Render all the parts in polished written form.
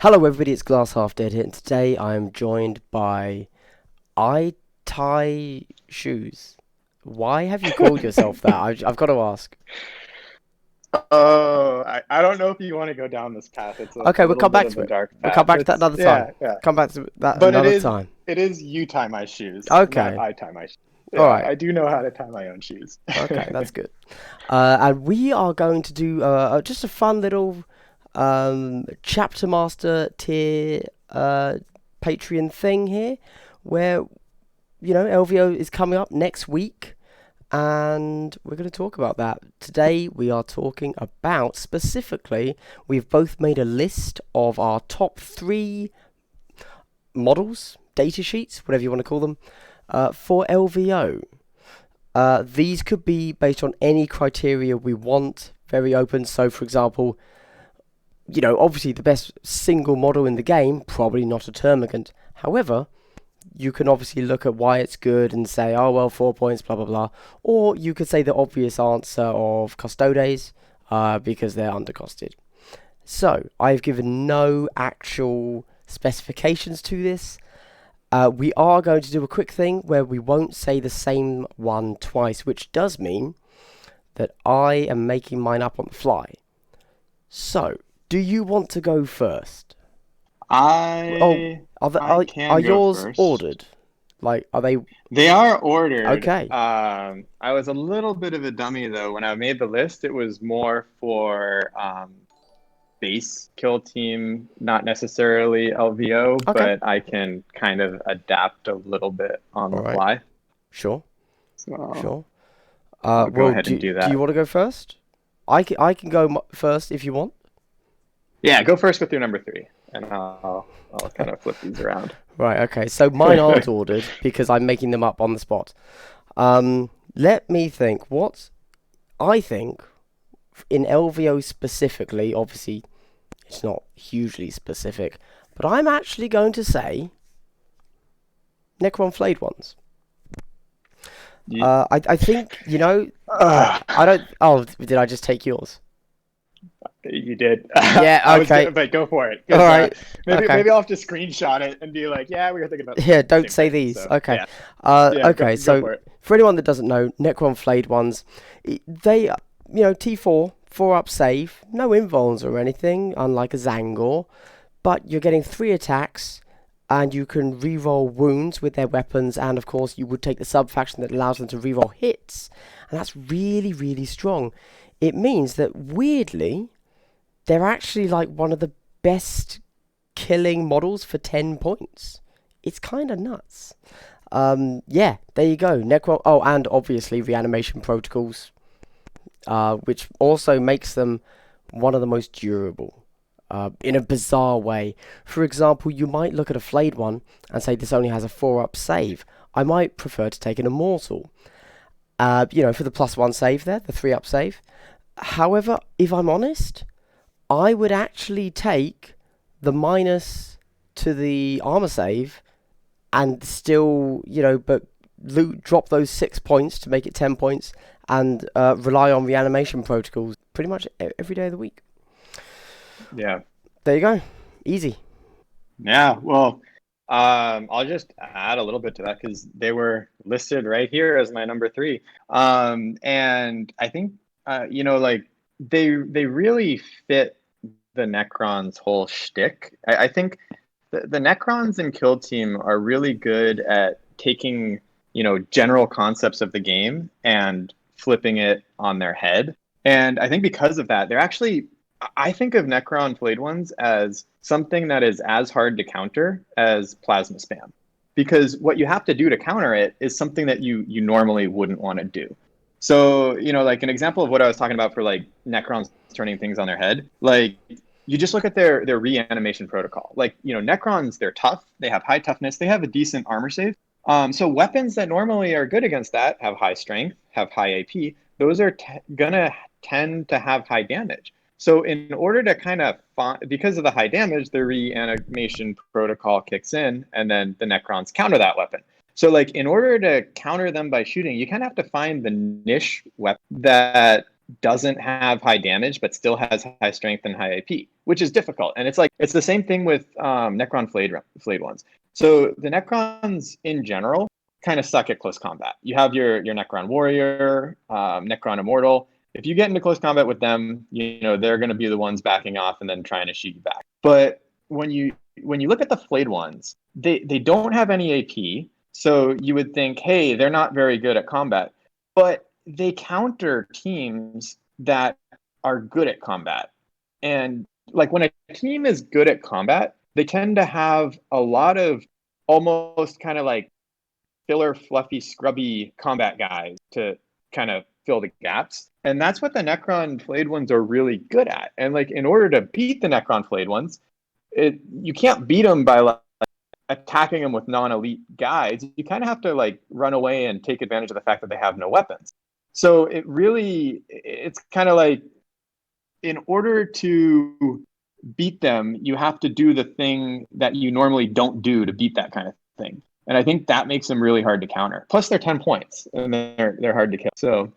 Hello everybody, it's Glass Half Dead here, and today I am joined by I Tie Shoes. Why have you called yourself that? I've got to ask. Oh, I don't know if you want to go down this path. It's a Okay, we'll little come bit back of to a it. dark We'll come path. back to that another time. Yeah. Come back to that But another time. it is you tie my shoes, not Okay, I tie my shoes. Yeah, alright. I do know how to tie my own shoes. Okay, that's good. And we are going to do just a fun little chapter master tier Patreon thing here, where LVO is coming up next week. And we're going to talk about that. Today we are talking about specifically, we've both made a list of our top three models, data sheets, whatever you want to call them, for LVO. These could be based on any criteria we want, very open. So, for example, obviously the best single model in the game, probably not a Termagant. However, you can obviously look at why it's good and say, oh, well, 4 points, blah, blah, blah. Or you could say the obvious answer of Custodes, because they're undercosted. So, I've given no actual specifications to this. We are going to do a quick thing where we won't say the same one twice, which does mean that I am making mine up on the fly. So, do you want to go first? Oh, I are, the, I are can go yours first. ordered? Like, are they They are ordered. okay? I was a little bit of a dummy though. When I made the list, it was more for base kill team, not necessarily LVO, Okay. but I can kind of adapt a little bit on All the right. fly. Sure. So Sure. I'll go Well, ahead and do do do you that. want to go first? I can go first if you want. Yeah, go first with your number three, and I'll kind of flip these around. Right. Okay. So mine aren't ordered because I'm making them up on the spot. Let me think. What I think in LVO specifically, obviously it's not hugely specific, but I'm actually going to say Necron Flayed ones. You, I think uh, I don't. Oh, did I just take yours? you did. Yeah. I was Okay. gonna, but go for it All because right. Okay. maybe I'll have to screenshot it and be like, yeah, we were thinking about the Yeah. Don't same say thing. these. So Okay. yeah, yeah, Okay. go So for it. for anyone that doesn't know, Necron Flayed ones, they T4 4-up save, no invols or anything, unlike a Zangor, but you're getting 3 attacks. And you can reroll wounds with their weapons, and of course, you would take the sub faction that allows them to reroll hits, and that's really, really strong. It means that weirdly, they're actually like one of the best killing models for 10 points. It's kind of nuts. Yeah, there you go. Necro. Oh, and obviously reanimation protocols, which also makes them one of the most durable. In a bizarre way. For example, you might look at a flayed one and say this only has a 4-up save. I might prefer to take an immortal. For the +1 save there, the 3-up save. However, if I'm honest, I would actually take the minus to the armor save and still, but drop those 6 points to make it 10 points and rely on reanimation protocols pretty much every day of the week. Yeah, There you go. Easy. yeah. Well, I'll just add a little bit to that because they were listed right here as my number three. And I think like they really fit the Necron's whole shtick. I think the Necrons and Kill Team are really good at taking, general concepts of the game and flipping it on their head. And I think because of that, they're actually, I think of Necron Flayed Ones as something that is as hard to counter as Plasma Spam. Because what you have to do to counter it is something that you normally wouldn't want to do. So, like an example of what I was talking about for like Necrons turning things on their head, like you just look at their reanimation protocol. Like, Necrons, they're tough, they have high toughness, they have a decent armor save. So weapons that normally are good against that have high strength, have high AP. Those are gonna tend to have high damage. So in order to kind of because of the high damage, the reanimation protocol kicks in, and then the Necrons counter that weapon. So like in order to counter them by shooting, you kind of have to find the niche weapon that doesn't have high damage but still has high strength and high AP, which is difficult. And it's the same thing with Necron Flayed ones. So the Necrons in general kind of suck at close combat. You have your Necron Warrior, Necron Immortal. If you get into close combat with them, they're going to be the ones backing off and then trying to shoot you back. But when you look at the Flayed ones, they don't have any AP, so you would think, hey, they're not very good at combat, but they counter teams that are good at combat. And like when a team is good at combat, they tend to have a lot of almost kind of like filler, fluffy, scrubby combat guys to kind of fill the gaps. And that's what the Necron Flayed ones are really good at. And like in order to beat the Necron Flayed ones, you can't beat them by like attacking them with non-elite guys. You kind of have to like run away and take advantage of the fact that they have no weapons. So it's kind of like in order to beat them, you have to do the thing that you normally don't do to beat that kind of thing. And I think that makes them really hard to counter. Plus they're 10 points and they're hard to kill. So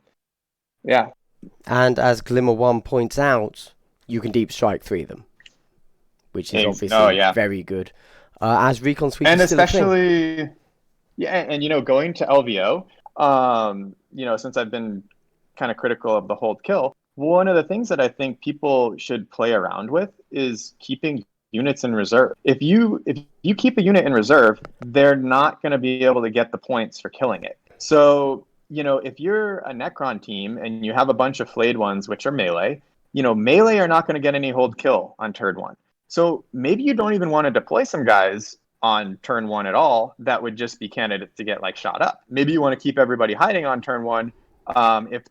yeah. And as Glimmer One points out, you can deep strike 3 of them, which is obviously very good. As Recon Sweep, and is especially still a thing. And going to LVO, since I've been kind of critical of the hold kill, one of the things that I think people should play around with is keeping units in reserve. If you keep a unit in reserve, they're not going to be able to get the points for killing it. So if you're a Necron team and you have a bunch of Flayed ones, which are melee, melee are not going to get any hold kill on turn 1. So maybe you don't even want to deploy some guys on turn 1 at all. That would just be candidates to get like shot up. Maybe you want to keep everybody hiding on turn 1. If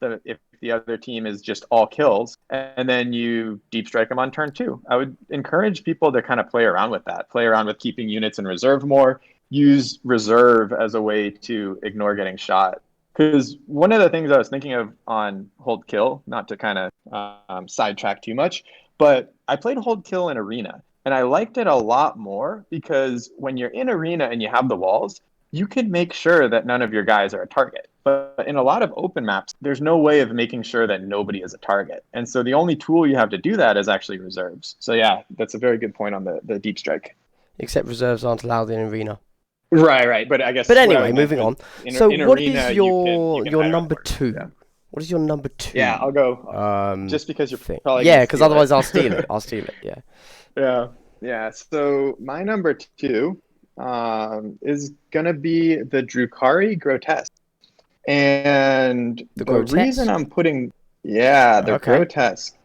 the other team is just all kills, and then you deep strike them on turn 2. I would encourage people to kind of play around with that. Play around with keeping units in reserve more. Use reserve as a way to ignore getting shot. Because one of the things I was thinking of on Hold Kill, not to kind of sidetrack too much, but I played Hold Kill in Arena, and I liked it a lot more because when you're in Arena and you have the walls, you can make sure that none of your guys are a target. But in a lot of open maps, there's no way of making sure that nobody is a target. And so the only tool you have to do that is actually reserves. So yeah, that's a very good point on the deep strike. Except reserves aren't allowed in Arena. Right. But I guess. But anyway, moving on. So what is your number 2? Yeah. What is your number 2? Yeah, I'll go. Just because you're probably. Yeah, because otherwise I'll steal it. I'll steal it. Yeah. Yeah. So my number 2 is gonna be the Drukhari Grotesques. And the reason I'm putting Grotesque.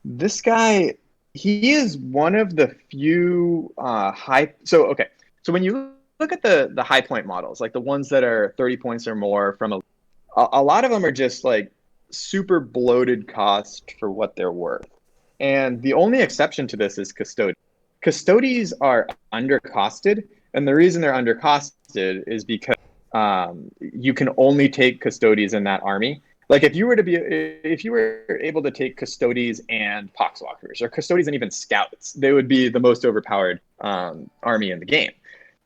This guy, he is one of the few high. So when you look at the high point models, like the ones that are 30 points or more from a lot of them are just like super bloated cost for what they're worth. And the only exception to this is Custodies. Custodies are undercosted, and the reason they're undercosted is because you can only take Custodies in that army. Like if you were able to take Custodies and Poxwalkers, or Custodies and even Scouts, they would be the most overpowered army in the game.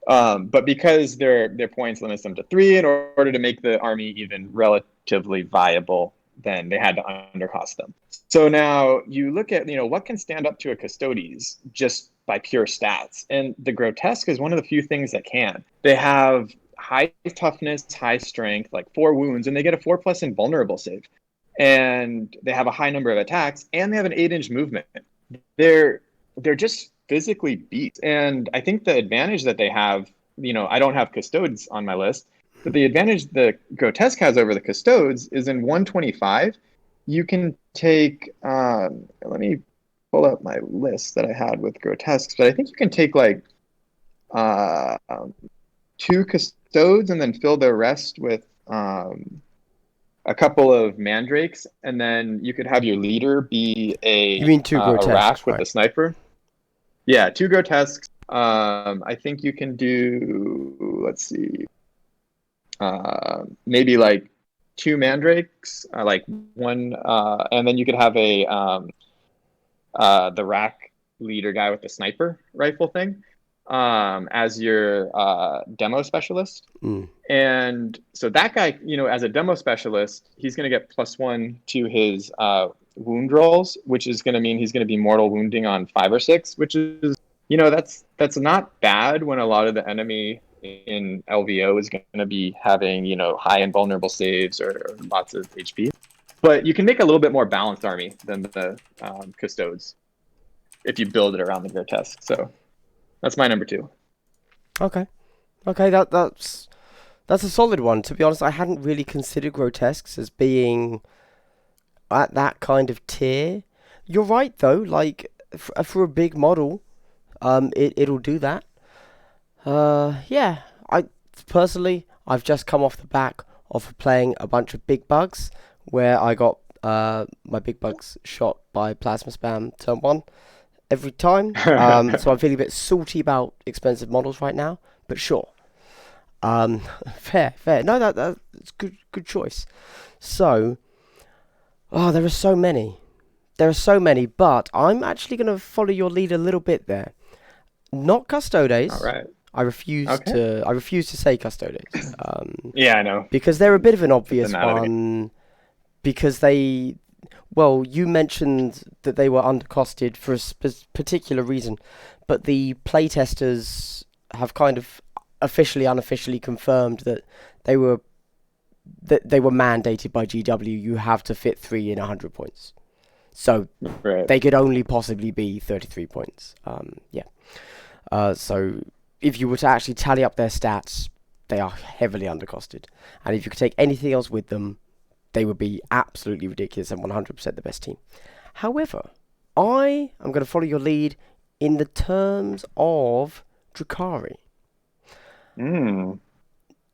But because their points limits them to 3, in order to make the army even relatively viable, then they had to undercost them. So now you look at what can stand up to a Custodies just by pure stats, and the Grotesque is one of the few things that can. They have high toughness, high strength, like 4 wounds, and they get a 4+ in vulnerable save. And they have a high number of attacks, and they have an 8-inch movement. They're just physically beats. And I think the advantage that they have, I don't have Custodes on my list, but the advantage the Grotesque has over the Custodes is in 125, you can take, let me pull up my list that I had with Grotesques, but I think you can take like 2 Custodes and then fill the rest with a couple of Mandrakes, and then you could have your leader be a Wrath with a sniper. Yeah, 2 Grotesques. I think you can do, let's see, maybe like 2 Mandrakes, like 1, and then you could have the Rack leader guy with the sniper rifle thing as your demo specialist. And so that guy, as a demo specialist, he's going to get +1 to his wound rolls, which is going to mean he's going to be mortal wounding on 5 or 6, which is, that's not bad when a lot of the enemy in LVO is going to be having, high and vulnerable saves or lots of HP. But you can make a little bit more balanced army than the Custodes if you build it around the Grotesque. So that's my number 2. Okay. Okay, that's a solid one. To be honest, I hadn't really considered Grotesques as being at that kind of tier. You're right though, like for a big model, it'll do that. Yeah, I personally, I've just come off the back of playing a bunch of big bugs where I got my big bugs shot by plasma spam turn 1 every time. So I'm feeling a bit salty about expensive models right now, but sure. Fair. No, that's good choice. So, there are so many. But I'm actually going to follow your lead a little bit there. Not Custodes. All right. I refuse to say Custodes. Yeah, I know. Because they're a bit of an obvious one. Because you mentioned that they were undercosted for a particular reason, but the playtesters have kind of unofficially confirmed that they were mandated by GW. You have to fit 3 in 100 points, so they could only possibly be 33 points. So if you were to actually tally up their stats, they are heavily undercosted, and if you could take anything else with them, they would be absolutely ridiculous and 100% the best team. However, I am going to follow your lead in the terms of Drukhari.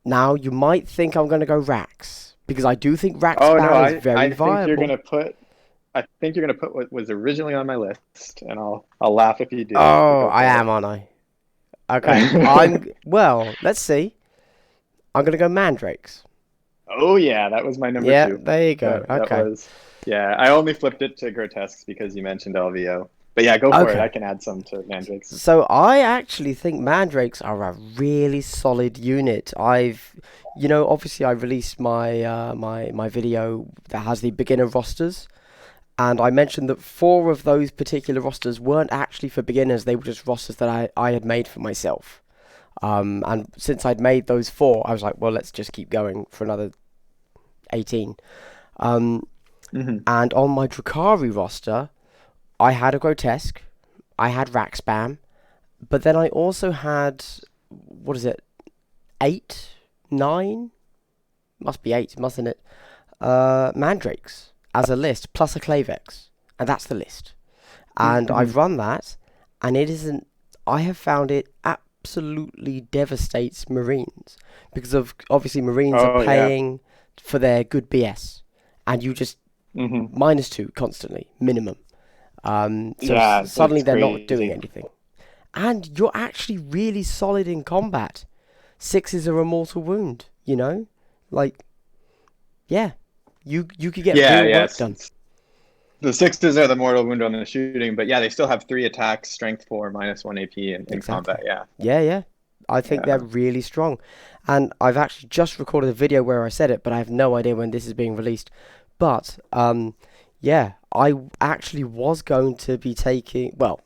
Now, you might think I'm going to go Rax, because I do think Rax ban is very viable. I think you're going to put what was originally on my list, and I'll laugh if you do. Oh, I am, aren't I? Okay. Let's see. I'm going to go Mandrakes. Oh, yeah, that was my number 2. Yeah, there you go. I only flipped it to Grotesques because you mentioned LVO. But yeah, go for it. I can add some to Mandrakes. So I actually think Mandrakes are a really solid unit. Obviously I released my my video that has the beginner rosters, and I mentioned that 4 of those particular rosters weren't actually for beginners. They were just rosters that I had made for myself. And since I'd made those 4, I was like, well, let's just keep going for another 18. And on my Drukhari roster, I had a Grotesque, I had Rack Spam, but then I also had, 8, 9? Must be 8, mustn't it? Mandrakes as a list, plus a Clavex, and that's the list. And I've run that, and I have found it absolutely devastates Marines, because obviously Marines are paying for their good BS, and you just -2 constantly, minimum. Suddenly they're not doing anything. And you're actually really solid in combat. 6s are a mortal wound, Like, yeah. You could get real work done. The 6s are the mortal wound on the shooting, but yeah, they still have 3 attacks, strength 4, -1 AP in combat, yeah. Yeah. I think they're really strong. And I've actually just recorded a video where I said it, but I have no idea when this is being released. But, I actually was going to be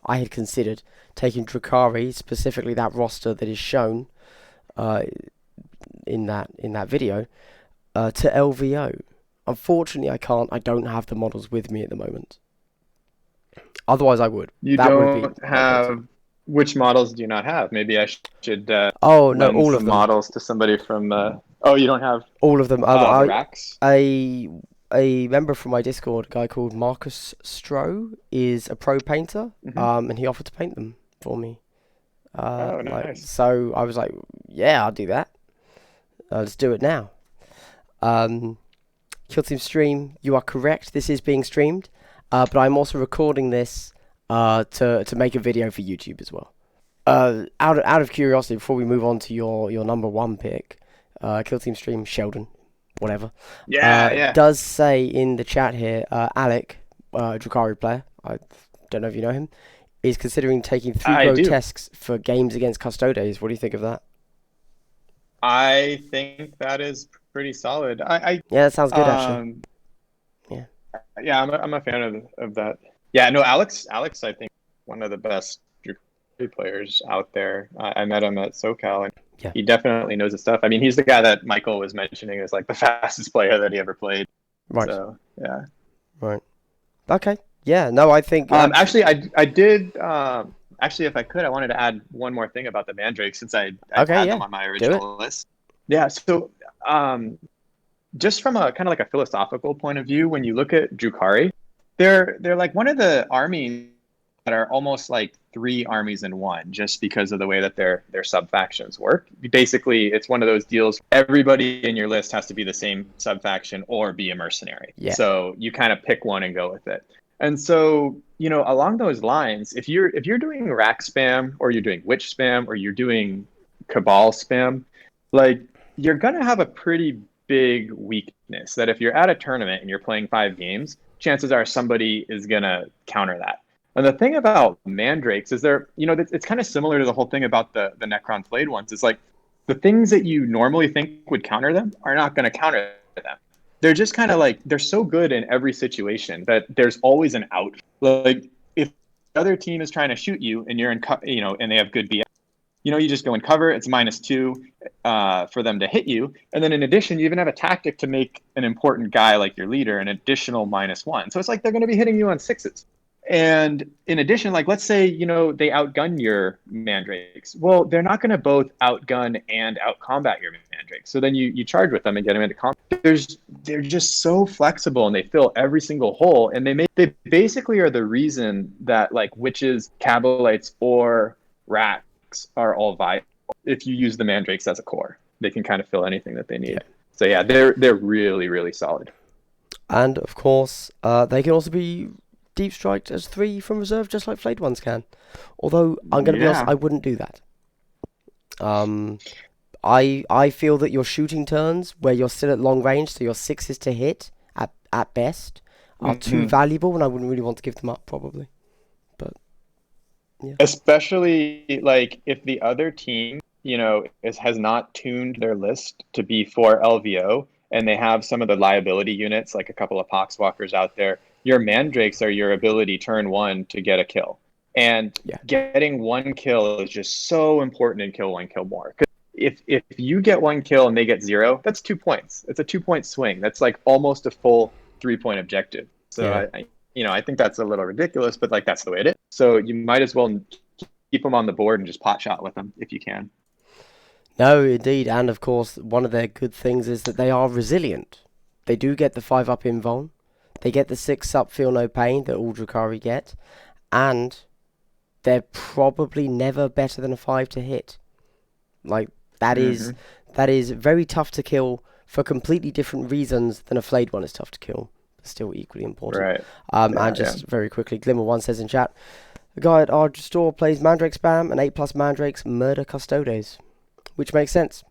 I had considered taking Drukhari, specifically that roster that is shown in that video, to LVO. Unfortunately, I can't. I don't have the models with me at the moment. Otherwise, I would. You don't have... Which models do you not have? Maybe I should all of them. Models to somebody from... you don't have... All of them. Racks? A member from my Discord, a guy called Marcus Stroh, is a pro painter, and he offered to paint them for me. Nice. So I was like, yeah, I'll do that. Let's do it now. Kill Team Stream, you are correct. This is being streamed, but I'm also recording this to make a video for YouTube as well. Out of curiosity, before we move on to your number 1 pick, Kill Team Stream, Sheldon, whatever. Yeah. Does say in the chat here, Alec, Drukhari player, I don't know if you know him, is considering taking 3 Grotesques for games against Custodes. What do you think of that? I think that is pretty solid. Yeah, that sounds good, actually. Yeah. Yeah, I'm a fan of that. Yeah, no, Alex, I think one of the best Drukhari players out there. I met him at SoCal, and Yeah. he definitely knows his stuff. I mean, he's the guy that Michael was mentioning is like the fastest player that he ever played. Right. So yeah. Right. Okay. Yeah. No, I think Actually, I did. Actually, if I could, I wanted to add one more thing about the Mandrakes since I okay. had them Yeah. on my Do it. original list. Yeah. So um, just from a kind of like a philosophical point of view, when you look at Drukhari, they're like one of the armies that are almost like three armies in one, just because of the way that their sub factions work. Basically, it's one of those deals. Everybody in your list has to be the same sub faction or be a mercenary. Yeah. So you kind of pick one and go with it. And so, along those lines, if you're doing rack spam or you're doing witch spam or you're doing cabal spam, like you're gonna have a pretty big weakness that if you're at a tournament and you're playing 5 games, chances are somebody is gonna counter that. And the thing about mandrakes is it's kind of similar to the whole thing about the Necron Flayed ones. It's like the things that you normally think would counter them are not going to counter them. They're just kind of like they're so good in every situation that there's always an out. Like if the other team is trying to shoot you and you're and they have good BS, you just go and cover. It's -2 for them to hit you, and then in addition, you even have a tactic to make an important guy like your leader an additional -1. So it's like they're going to be hitting you on 6s. And in addition, like let's say, they outgun your mandrakes. Well, they're not going to both outgun and outcombat your mandrakes. So then you charge with them and get them into combat. They're just so flexible and they fill every single hole. And they basically are the reason that like witches, cabalites, or racks are all viable. If you use the mandrakes as a core, they can kind of fill anything that they need. Yeah. So yeah, they're really, really solid. And of course, they can also be deep striked as 3 from reserve, just like Flayed ones can. Although I'm going to be honest, I wouldn't do that. I feel that your shooting turns, where you're still at long range, so your 6s to hit at best, are too valuable, and I wouldn't really want to give them up probably. But yeah, especially like if the other team, has not tuned their list to be for LVO, and they have some of the liability units, like a couple of Poxwalkers out there. Your mandrakes are your ability turn 1 to get a kill. And yeah, getting 1 kill is just so important in kill 1, kill more. If you get 1 kill and they get 0, that's 2 points. It's a 2-point swing. That's like almost a full 3-point objective. So yeah. I think that's a little ridiculous, but like that's the way it is. So you might as well keep them on the board and just pot shot with them if you can. No, indeed, and of course, one of their good things is that they are resilient. They do get the 5-up invuln. They get the 6-up feel no pain that all Drukhari get, and they're probably never better than a 5 to hit. Like that is very tough to kill for completely different reasons than a Flayed one is tough to kill. But still equally important. Right. And just very quickly, Glimmer1 says in chat, the guy at our store plays Mandrake spam and 8+ Mandrakes murder Custodes, which makes sense.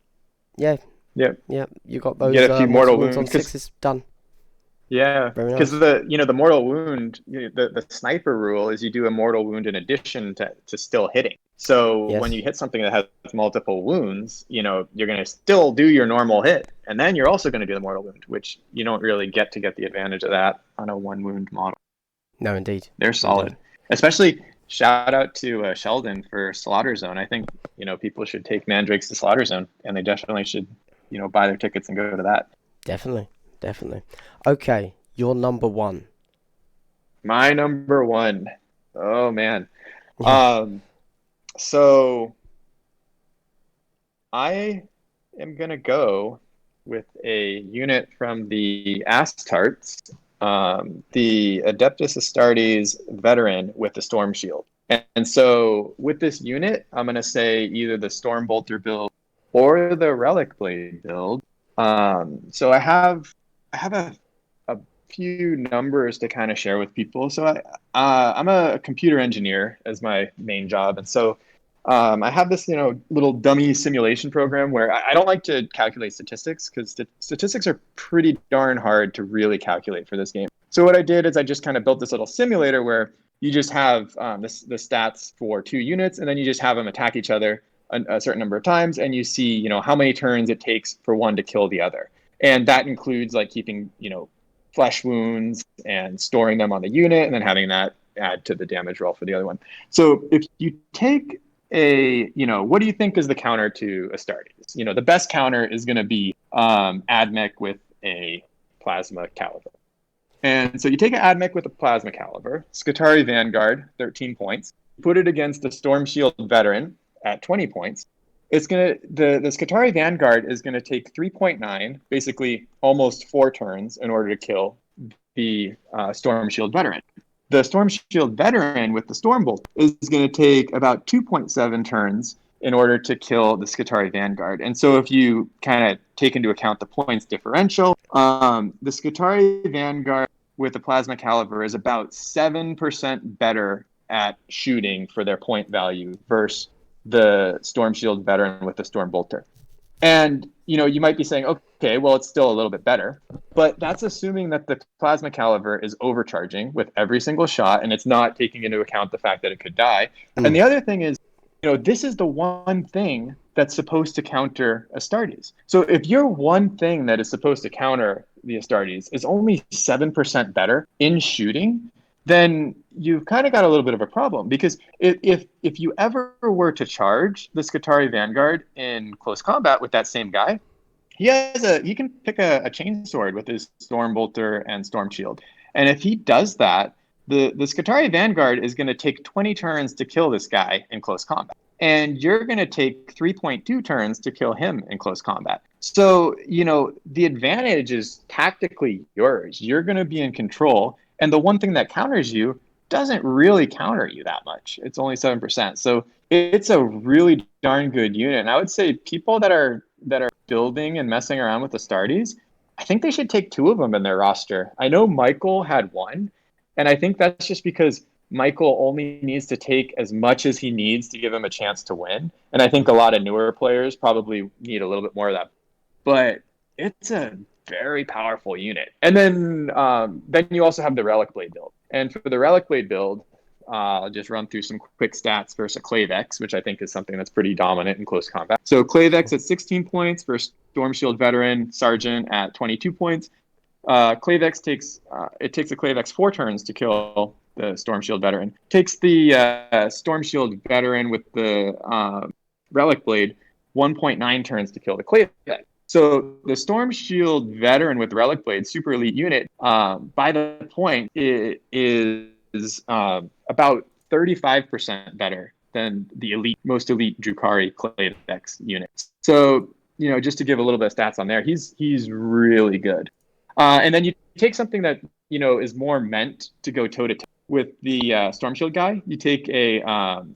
Yeah. Yep. Yeah. You got those get a few mortal wounds on 6s done. Yeah, because nice. the mortal wound, the sniper rule is you do a mortal wound in addition to still hitting. So Yes. when you hit something that has multiple wounds, you're going to still do your normal hit, and then you're also going to do the mortal wound, which you don't really get the advantage of that on a 1 wound model. No, indeed. They're solid. Indeed. Especially shout out to Sheldon for Slaughter Zone. I think people should take Mandrakes to Slaughter Zone, and they definitely should buy their tickets and go to that. Definitely. Okay, your number 1. My number 1. Oh man. Yeah. So I am gonna go with a unit from the Astartes, the Adeptus Astartes veteran with the Storm Shield. And so with this unit, I'm gonna say either the Storm Bolter build or the Relic Blade build. So I have a few numbers to kind of share with people. So I'm a computer engineer as my main job, and so I have this little dummy simulation program where I don't like to calculate statistics because statistics are pretty darn hard to really calculate for this game. So what I did is I just kind of built this little simulator where you just have the stats for 2 units, and then you just have them attack each other a certain number of times, and you see how many turns it takes for one to kill the other. And that includes like keeping flesh wounds and storing them on the unit, and then having that add to the damage roll for the other one. So if you take what do you think is the counter to Astartes? The best counter is going to be Admech with a plasma caliber. And so you take an Admech with a plasma caliber, Skitarii Vanguard, 13 points, put it against a Storm Shield veteran at 20 points. It's the Skitarii Vanguard is going to take 3.9, basically almost 4 turns in order to kill the Storm Shield veteran. The Storm Shield veteran with the Stormbolt is going to take about 2.7 turns in order to kill the Skitarii Vanguard. And so if you kind of take into account the points differential, the Skitarii Vanguard with the plasma caliber is about 7% better at shooting for their point value versus the Storm Shield veteran with the Stormbolter. And, you might be saying, okay, well, it's still a little bit better. But that's assuming that the plasma caliber is overcharging with every single shot, and it's not taking into account the fact that it could die. And the other thing is, this is the one thing that's supposed to counter Astartes. So if your one thing that is supposed to counter the Astartes is only 7% better in shooting, then you've kind of got a little bit of a problem, because if you ever were to charge the Skitarii Vanguard in close combat with that same guy, he can pick a chainsword with his Stormbolter and Storm Shield, and if he does that, the Skitarii Vanguard is going to take 20 turns to kill this guy in close combat, and you're going to take 3.2 turns to kill him in close combat. So the advantage is tactically yours. You're going to be in control. And the one thing that counters you doesn't really counter you that much. It's only 7%. So it's a really darn good unit. And I would say people that are building and messing around with Astartes, I think they should take 2 of them in their roster. I know Michael had 1, and I think that's just because Michael only needs to take as much as he needs to give him a chance to win. And I think a lot of newer players probably need a little bit more of that. But it's a very powerful unit. And then you also have the Relic Blade build. And for the Relic Blade build, I'll just run through some quick stats versus a Clavex, which I think is something that's pretty dominant in close combat. So Clavex at 16 points versus Storm Shield veteran Sergeant at 22 points. Clavex takes a Clavex 4 turns to kill the Storm Shield veteran. Takes the Storm Shield veteran with the Relic Blade 1.9 turns to kill the Clavex. So the Storm Shield veteran with Relic Blade, super elite unit, by the point, it is about 35% better than the most elite Drukhari Clavex unit. So, just to give a little bit of stats on there, he's really good. And then you take something that, is more meant to go toe-to-toe with the Storm Shield guy. You take a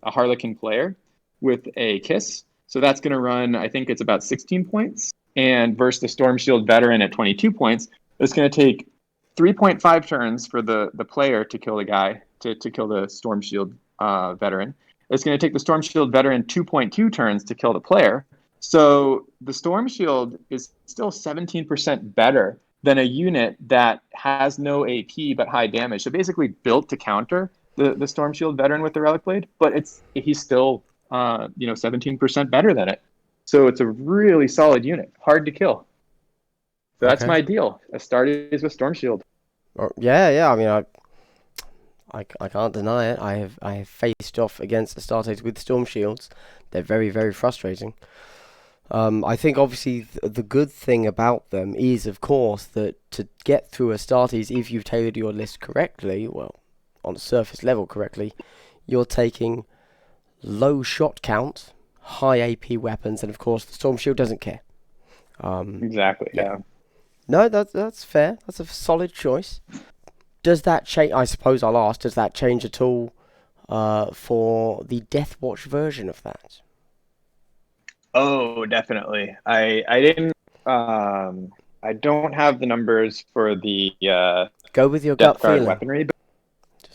Harlequin player with a Kiss. So that's going to run, I think it's about 16 points. And versus the Storm Shield veteran at 22 points, it's going to take 3.5 turns for the player to kill the guy, to kill the Storm Shield veteran. It's going to take the Storm Shield veteran 2.2 turns to kill the player. So the Storm Shield is still 17% better than a unit that has no AP but high damage. So basically built to counter the Storm Shield veteran with the Relic Blade, but he's still 17% better than it. So it's a really solid unit, hard to kill. So that's my deal. Astartes with Storm Shield. Yeah. I mean, I can't deny it. I have faced off against Astartes with Storm Shields. They're very, very frustrating. I think obviously the good thing about them is, of course, that to get through Astartes, if you've tailored your list correctly, well, on a surface level correctly, you're taking low shot count, high AP weapons, and of course the Storm Shield doesn't care. Exactly. Yeah. No, that's fair. That's a solid choice. Does that change? I suppose I'll ask. Does that change at all for the Deathwatch version of that? Oh, definitely. I didn't. I don't have the numbers for the go with your Death gut Guard feeling. weaponry. But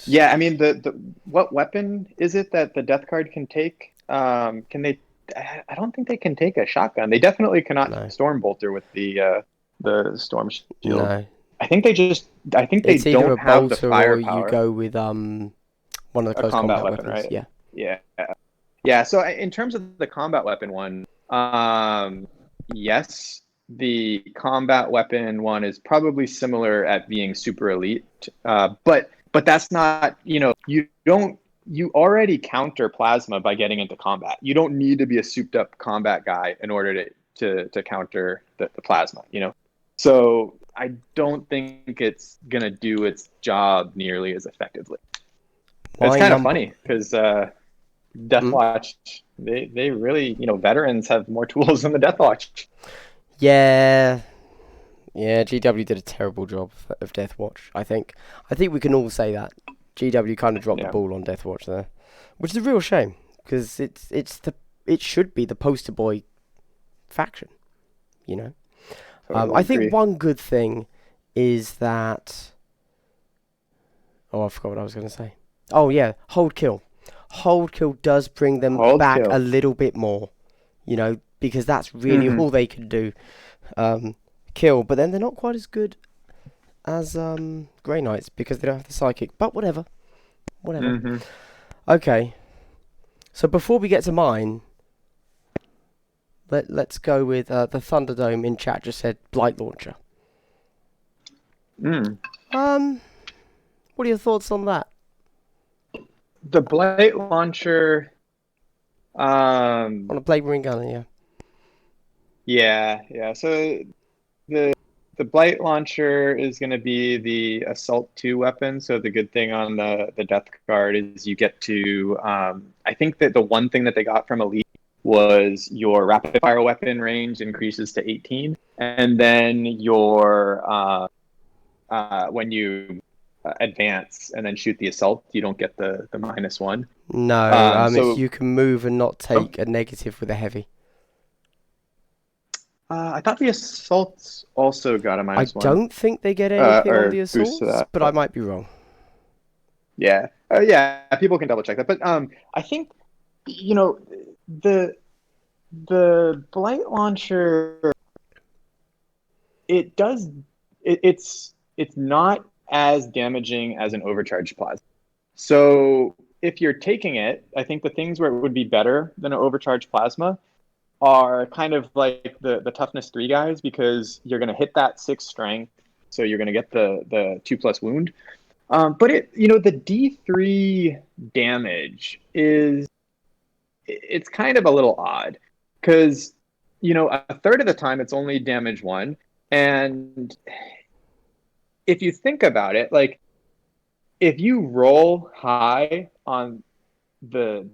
yeah, I mean the what weapon is it that the Death Guard can take? Can they? I don't think they can take a shotgun. They definitely cannot Stormbolter with the Storm Shield. No. I think they don't have the firepower. Or you go with one of the close combat weapons, right? Yeah. So in terms of the combat weapon one, yes, the combat weapon one is probably similar at being super elite, but that's not, you already counter plasma by getting into combat. You don't need to be a souped up combat guy in order to counter the plasma, So I don't think it's gonna do its job nearly as effectively. It's My kind of number. funny because Mm? Deathwatch, they really, veterans have more tools than the Deathwatch. Yeah, yeah. GW did a terrible job of Death Watch. I think. I think we can all say that. GW kind of dropped the Yeah. ball on Death Watch there, which is a real shame because it should be the poster boy faction. You know. Totally I think agree. one good thing is that. Oh, I forgot what I was going to say. Oh yeah, hold kill. Hold kill does bring them Hold back a kill. little bit more. Because that's really Hmm. all they can do. Um, Kill, but then they're not quite as good as Grey Knights because they don't have the psychic. But whatever, whatever. Hmm. Okay, so before we get to mine, let's go with the Thunderdome in chat just said Blight Launcher. Mm. Um, what are your thoughts on that? The Blight Launcher, On a Blade Marine Gunner, yeah. yeah. So the the Blight Launcher is going to be the Assault 2 weapon. So the good thing on the Death Guard is you get to, I think that the one thing that they got from Elite was your rapid fire weapon range increases to 18, and then your when you advance and then shoot the assault, you don't get the -1. No, it's So you can move and not oh, take a negative with a heavy. I thought the assaults also got a I -1 don't think they get anything on the or boost to assaults, that, but I but might be wrong. yeah, yeah, people can double check that. But I think you know the the Blight Launcher, it does it's not as damaging as an overcharged plasma. So if you're taking it, I think the things where it would be better than an overcharged plasma are kind of like the toughness 3 guys, because you're going to hit that 6 strength, so you're going to get the 2+ wound. But the D3 damage it's kind of a little odd because a third of the time it's only damage 1, and if you think about it, like if you roll high on the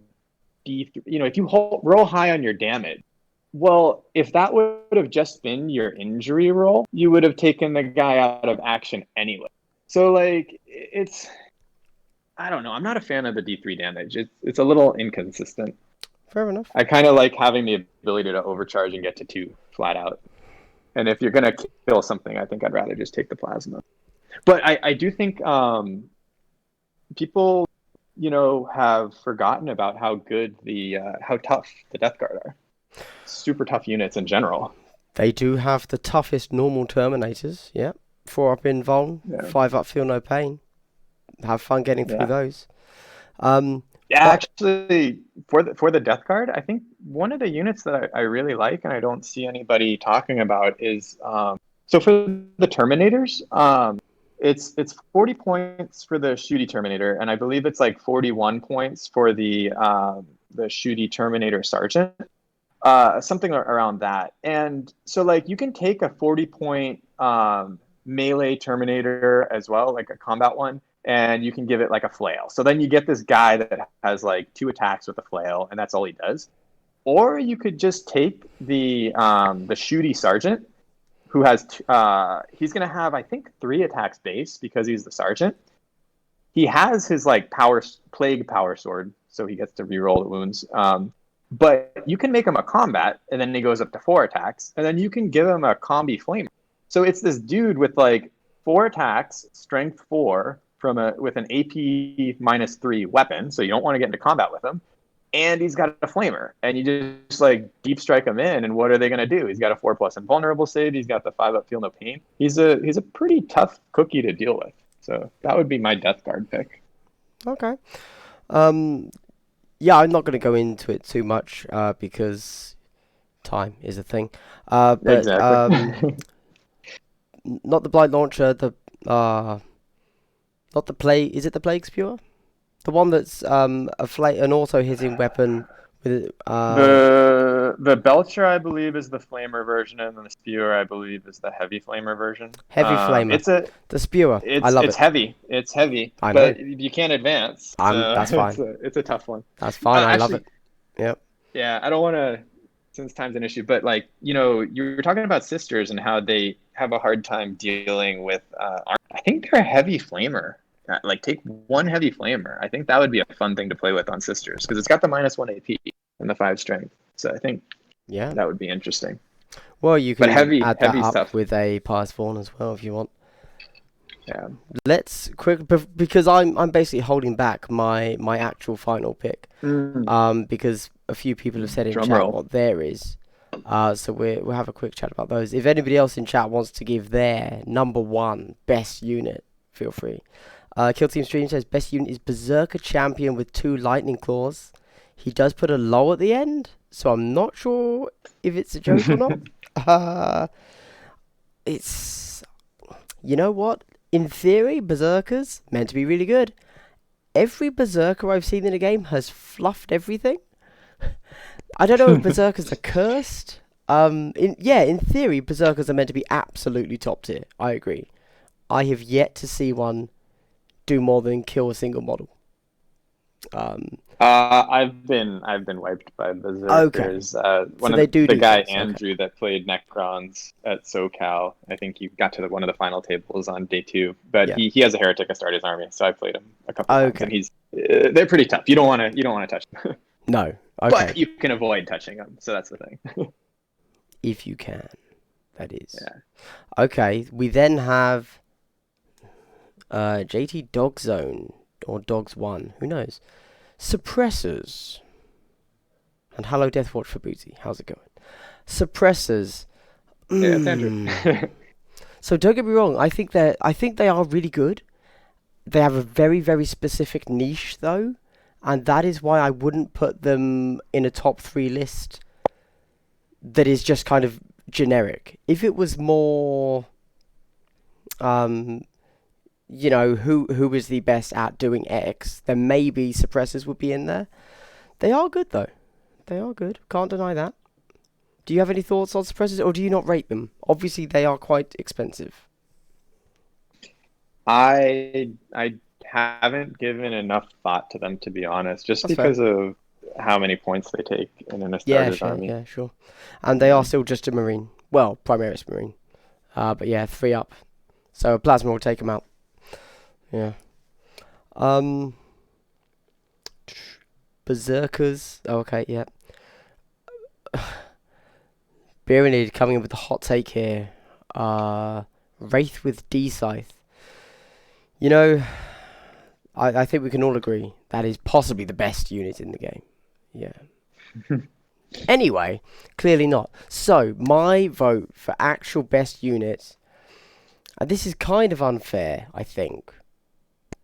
D3, if you roll high on your damage, well, if that would have just been your injury roll, you would have taken the guy out of action anyway. So like I don't know. I'm not a fan of the D3 damage. It's a little inconsistent. Fair enough. I kind of like having the ability to overcharge and get to 2 flat out. And if you're gonna kill something, I think I'd rather just take the plasma. But I do think people have forgotten about how good how tough the Death Guard are. Super tough units in general. They do have the toughest normal Terminators. Yeah, 4 up in Vuln, Yeah, 5 up Feel No Pain. Have fun getting through yeah, those. Um, yeah. but Actually, for the Death Guard, I think one of the units that I really like and I don't see anybody talking about is so for the Terminators, it's 40 points for the Shooty Terminator, and I believe it's like 41 points for the Shooty Terminator Sergeant. Something around that. And so like you can take a 40-point melee Terminator as well, like a combat one, and you can give it like a flail. So then you get this guy that has like 2 attacks with a flail, and that's all he does. Or you could just take the shooty sergeant, who has he's gonna have, I think, 3 attacks base because he's the sergeant. He has his like plague power sword, so he gets to reroll the wounds. But you can make him a combat, and then he goes up to 4 attacks, and then you can give him a combi flamer. So it's this dude with like 4 attacks, strength 4, with an AP -3 weapon. So you don't want to get into combat with him, and he's got a flamer, and you just like deep strike him in. And what are they going to do? He's got a 4+ invulnerable save. He's got the 5 up feel no pain. He's a pretty tough cookie to deal with. So that would be my Death Guard pick. okay. Um, yeah, I'm not going to go into it too much because time is a thing. But Exactly. not the blind launcher. Uh, not the plague. Is it the plague spewer? The one that's an auto hitting weapon with The Belcher, I believe, is the flamer version, and then the Spewer, I believe, is the heavy flamer version. heavy flamer. It's a The spewer. I love it's it. heavy. It's heavy, I know. but you can't advance, I'm. so That's fine. it's a tough one. That's fine. I love it. Actually, Yep. yeah, I don't want to, since time's an issue, but like, you were talking about sisters and how they have a hard time dealing with armor. I think they're a heavy flamer. Like, take one heavy flamer. I think that would be a fun thing to play with on sisters because it's got the -1 AP and the 5 strength. So I think Yeah. that would be interesting. Well, you But can add that heavy up stuff. with a pious fawn as well if you want. Yeah. Let's because I'm basically holding back my actual final pick. Mm, Because a few people have said in drum chat roll. what there is. So we'll have a quick chat about those. If anybody else in chat wants to give their number one best unit, feel free. Kill Team Stream says best unit is Berserker Champion with 2 lightning claws. He does put a lull at the end, so I'm not sure if it's a joke or not. It's, you know what? In theory, Berserkers meant to be really good. Every Berserker I've seen in a game has fluffed everything. I don't know if Berserkers are cursed. In theory, Berserkers are meant to be absolutely top tier. I agree. I have yet to see one do more than kill a single model. I've been wiped by Okay, Berserkers. so One they of do the do guy things. Okay, Andrew that played Necrons at SoCal. I think he got to one of the final tables on day 2, but yeah. he has a heretic to start his army, so I played him a couple times, Okay, and they're pretty tough. You don't want to touch them, no. Okay, but you can avoid touching them. So that's the thing. if you can, that is. Yeah. Okay, we then have JT Dog Zone or Dogs One. Who knows? Suppressors. And hello, Deathwatch for Booty. How's it going? Suppressors. Yeah, it's Andrew. So don't get me wrong. I think they are really good. They have a very very specific niche though, and that is why I wouldn't put them in a top 3 list. That is just kind of generic. If it was more, who is the best at doing X, then maybe suppressors would be in there. They are good though. They are good. Can't deny that. Do you have any thoughts on suppressors, or do you not rate them? Obviously, they are quite expensive. I haven't given enough thought to them, to be honest, just That's fair. because of how many points they take in an Yeah, starter's sure. army. Yeah, sure. And they are still just a marine. Well, Primaris marine. But yeah, 3 up. So a plasma will take them out. Yeah. Um. Berserkers. Oh, okay. Yeah. Tyranid coming in with the hot take here. Wraith with D-Scythe. You know, I think we can all agree that is possibly the best unit in the game. Yeah. Anyway, clearly not. So, my vote for actual best unit, and this is kind of unfair, I think,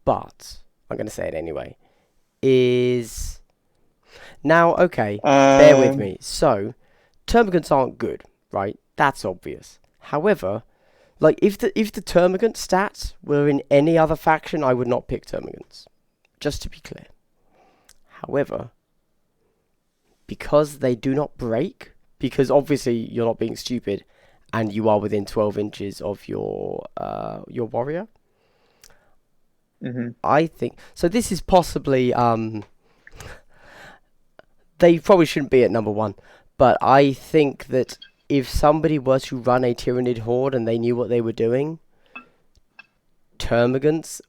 but I'm going to say it anyway, is... Now, okay, bear with Um, me. So, Termagants aren't good, right? That's obvious. However, like if the Termagant stats were in any other faction, I would not pick Termagants. Just to be clear. However, because they do not break, because obviously you're not being stupid, and you are within 12 inches of your warrior. mhm. I think so. This is possibly they probably shouldn't be at number 1, but I think that if somebody were to run a Tyranid horde and they knew what they were doing, Termagants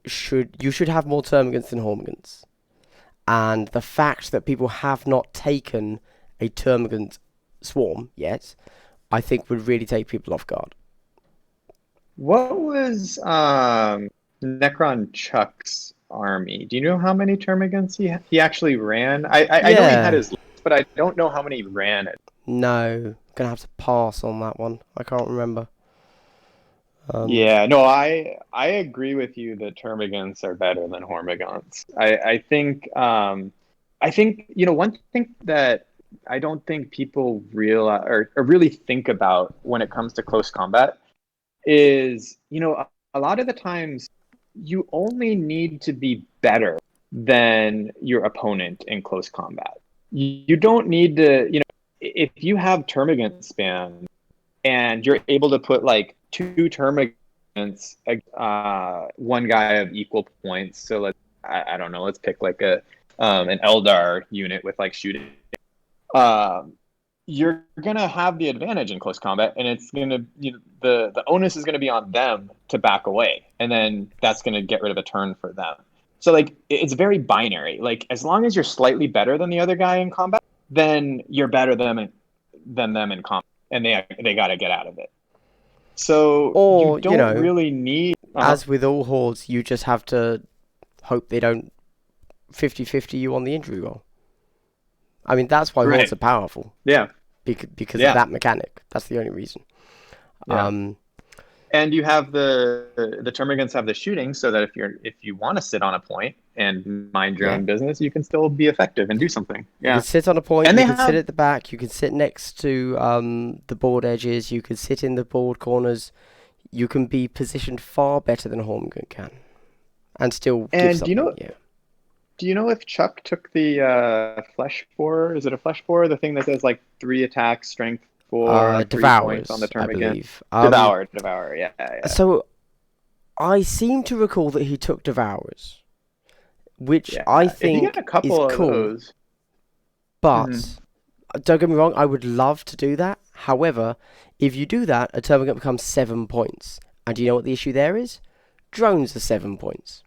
you should have more Termagants than Hormagants. And the fact that people have not taken a Termagant swarm yet, I think would really take people off guard. What was Necron Chuck's army? Do you know how many Termagants he actually ran? I know he had Yeah, his list, but I don't know how many he ran it. no, gonna have to pass on that one. I can't remember. Yeah, no, I agree with you that Termagants are better than Hormagaunts. I think one thing that I don't think people realize or really think about when it comes to close combat is, a lot of the times you only need to be better than your opponent in close combat. You don't need to, if you have Termagant spam and you're able to put like two Termagants, one guy of equal points. So I don't know, let's pick like an Eldar unit with like shooting. Um, you're gonna have the advantage in close combat, and it's gonna the onus is gonna be on them to back away, and then that's gonna get rid of a turn for them. So like it's very binary. Like as long as you're slightly better than the other guy in combat, then you're better than them in combat, and they got to get out of it. So you Or, don't really need. as with all hordes, you just have to hope they don't 50-50 you on the injury roll. I mean, that's why hordes Right. are powerful. Yeah. Because of Yeah. that mechanic. That's the only reason. Yeah. Um, And you have the Termagants have the shooting, so that if you want to sit on a point and mind your yeah. own business, you can still be effective and do something. You can Yeah. sit on a point, And you they can sit have at the back, you can sit next to the board edges, you can sit in the board corners. You can be positioned far better than Hormgun can. And still give and something, yeah. do you know if Chuck took the flesh boar? Is it a flesh boar? The thing that does like 3 attacks, strength 4, 3 points on the Devours, I Termagant? believe. Devour. Yeah, yeah, So I seem to recall that he took Devours, which yeah. I If you get think a is couple of cool, those, mhm. but don't get me wrong, I would love to do that. However, if you do that, a Termagant becomes 7 points. And do you know what the issue there is? Drones are 7 points.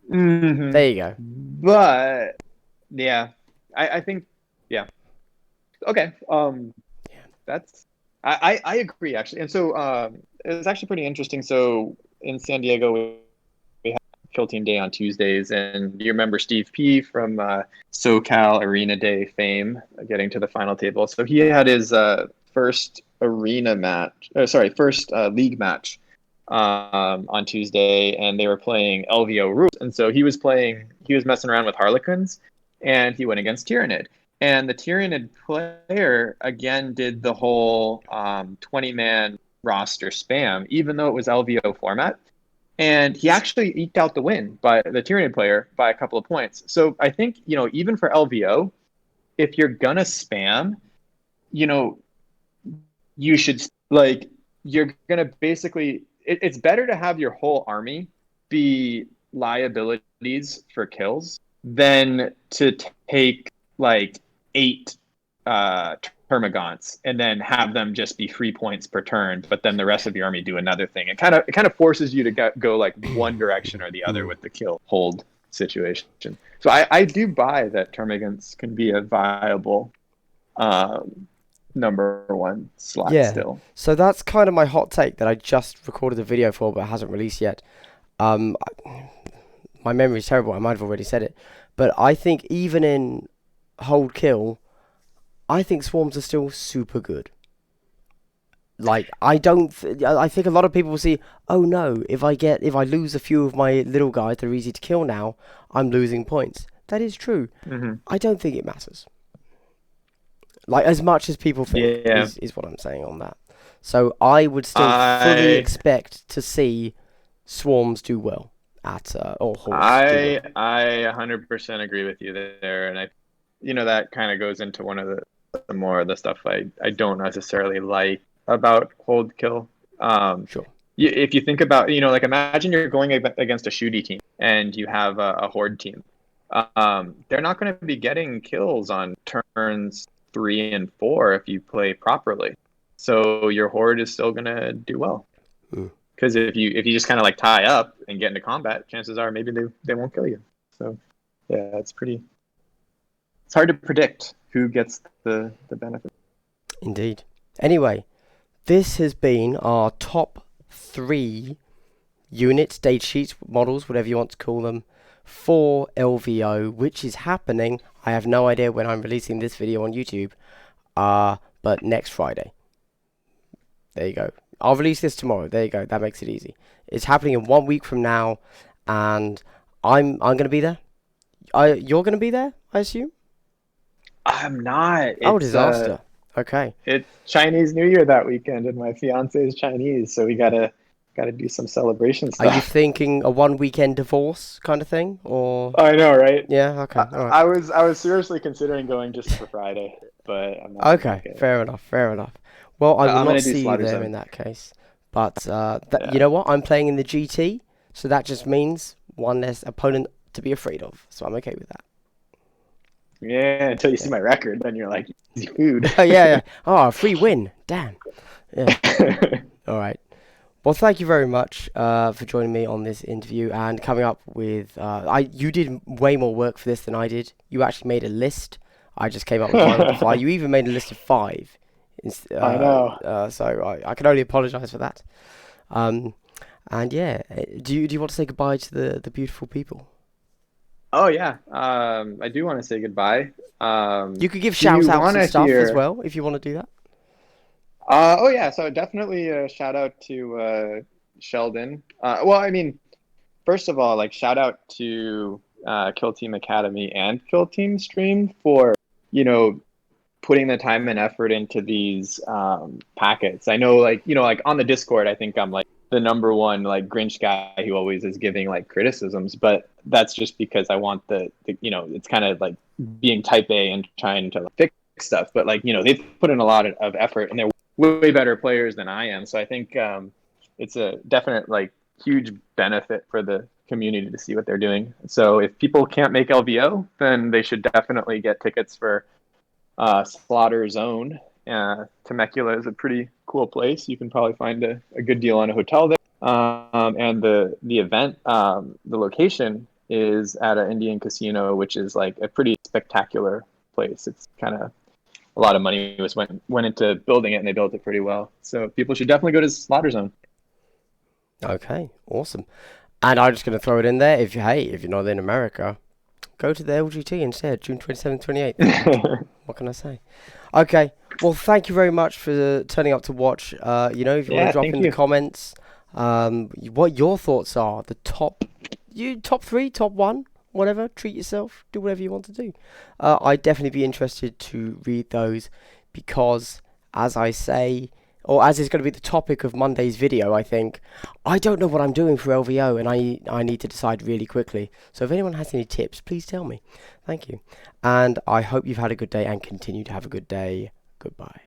Mhm. There you go. But yeah, I think yeah. Okay. Yeah. That's I agree actually. And so it was actually pretty interesting. So in San Diego we have Kill Team Day on Tuesdays, and you remember Steve P from SoCal Arena Day fame getting to the final table. So he had his first arena match, first league match on Tuesday, and they were playing LVO rules. And so he was messing around with Harlequins, and he went against Tyranid. And the Tyranid player again did the whole 20-man roster spam, even though it was LVO format. And he actually eked out the win by the Tyranid player by a couple of points. So I think, even for LVO, if you're gonna spam, you know, you should like you're gonna basically it's better to have your whole army be liabilities for kills than to take like 8 uh termagants and then have them just be 3 points per turn, but then the rest of your army do another thing. It kind of forces you to go like one direction or the other with the kill hold situation. So I do buy that termagants can be a viable number one slot Yeah. still. So that's kind of my hot take that I just recorded a video for but hasn't released yet. Um, my memory's terrible. I might have already said it. But I think even in hold kill, I think swarms are still super good. Like I think a lot of people will see, oh no, if I lose a few of my little guys that are easy to kill now, I'm losing points. That is true. Mm-hmm. I don't think it matters. Like as much as people think Yeah, is what I'm saying on that. So I would still fully I expect to see swarms do well at or hordes do I well. I 100% agree with you there, and that kind of goes into one of the more of the stuff I don't necessarily like about hold kill. Um, Sure. if you think about, like imagine you're going against a shooty team and you have a horde team. They're not going to be getting kills on turns 3 and 4 if you play properly. So your horde is still going to do well. Mm. Because if you just kind of like tie up and get into combat, chances are maybe they won't kill you. So yeah, it's hard to predict who gets the benefit. Indeed. Anyway, this has been our top 3 units, data sheets, models, whatever you want to call them, for LVO, which is happening. I have no idea when I'm releasing this video on YouTube, but next Friday. There you go. I'll release this tomorrow. There you go. That makes it easy. It's happening in 1 week from now, and I'm gonna be there. You're gonna be there, I assume. I'm not. Oh, disaster. Okay. It's Chinese New Year that weekend, and my fiance is Chinese, so we gotta do some celebration Are you stuff. thinking a one weekend divorce kind of thing, or I know, right? yeah? Okay, I, all right. I was seriously considering going just for Friday, but I'm not gonna Okay, make it. fair enough, fair enough. Well, I will I'm not gonna do see you Slaughter there in Zone. that case. But you Yeah, know what? I'm playing in the GT, so that just means one less opponent to be afraid of. So I'm okay with that. yeah. Until you see Yeah. my record, then you're like, easy food. Oh yeah, yeah. Oh, a free win. Damn. Yeah. All right. Well, thank you very much for joining me on this interview and coming up with. You did way more work for this than I did. You actually made a list. I just came up with mine on the fly. You even made a list of five. I know. So I can only apologise for that. Um, and yeah, do you want to say goodbye to the beautiful people? Oh yeah. I do want to say goodbye. You could give Do shout you outs want and to stuff as hear? well if you want to do that. Oh yeah. So definitely a shout out to Sheldon. Well, I mean, first of all, like shout out to Kill Team Academy and Kill Team Stream for you know putting the time and effort into these packets. I know, like like on the Discord, I think I'm like the number one like Grinch guy who always is giving like criticisms, but that's just because I want the it's kind of like being type A and trying to like, fix stuff. But like they've put in a lot of effort and they're way better players than I am. So I think it's a definite like huge benefit for the community to see what they're doing. So if people can't make LVO, then they should definitely get tickets for Slaughter Zone. Temecula is a pretty cool place. You can probably find a good deal on a hotel there. And the event, the location is at an Indian casino, which is like a pretty spectacular place. It's kind of a lot of money went into building it, and they built it pretty well. So people should definitely go to Slaughter Zone. Okay, awesome. And I'm just going to throw it in there. If you're not in America, go to the LGT instead, June 27th, 28th. What can I say? Okay. Well, thank you very much for turning up to watch. If you want to Yeah, drop thank in the you. comments, what your thoughts are. Top three, top one, whatever. Treat yourself. Do whatever you want to do. I'd definitely be interested to read those because, as I say, or as is going to be the topic of Monday's video, I think I don't know what I'm doing for LVO, and I need to decide really quickly. So if anyone has any tips, please tell me. Thank you. And I hope you've had a good day and continue to have a good day. Goodbye.